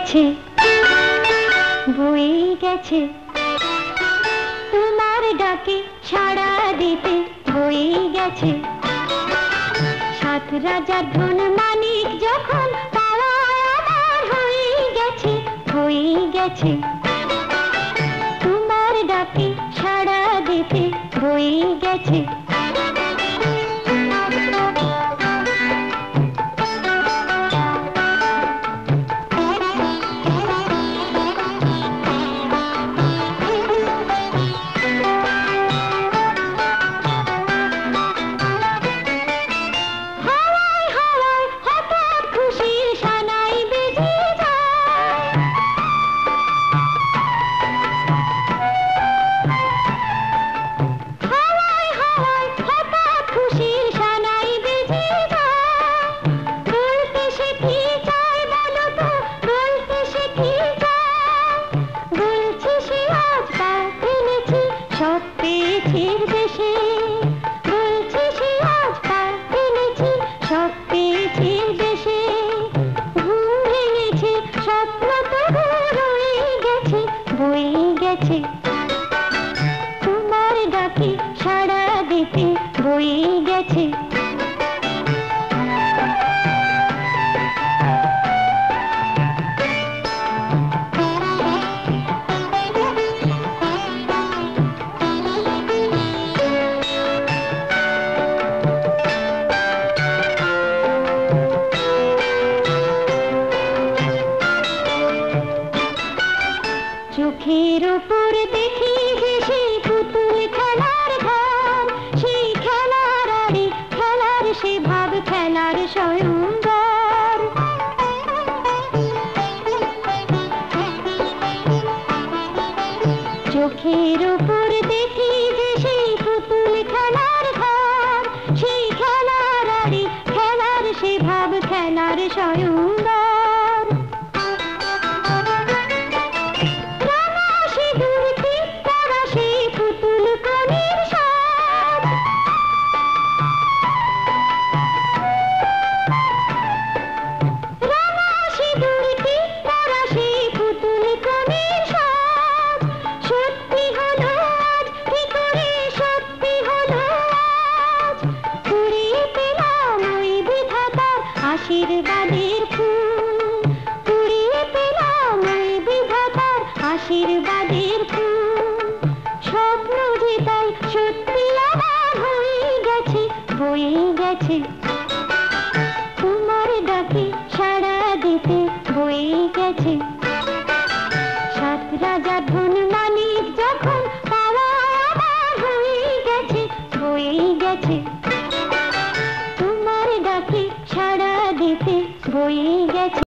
গেছে, বয়ে গেছে তোমার ডাকে সাড়া দিতে, বয়ে গেছে। সাত রাজার ধন মানিক যখন পাওয়া আমার হয়ে গেছে, হয়ে গেছে তোমার ডাকে সাড়া দিতে, বয়ে গেছে। তোমার ডাকে সাড়া দিতে, বয়ে গেছে। চোখের উপর দেখি যে সেই পুতুল খেলার ঘর, সেই খেলার আড়ে খেলার সে ভাব, খেলার স্বয়ংবর। চোখের উপর দেখি যে সেই পুতুল খেলার ঘর, সেই খেলার আড়ে খেলার সে ভাব, খেলার স্বয়ংবর। আশীর্বাদের ফুল কুড়িয়ে পেলাম ওই বিধাতার আশীর্বাদের ফুল। স্বপ্ন যে তাই সত্যি আমার হয়ে গেছে, বয়ে গেছে তোমার ডাকে সাড়া দিতে, বয়ে গেছে। সাত রাজার ধন মানিক যখন পাওয়া আমার হয়ে গেছে, বয়ে গেছে তোমার ডাকে সাড়া দিতে, বয়ে গেছে।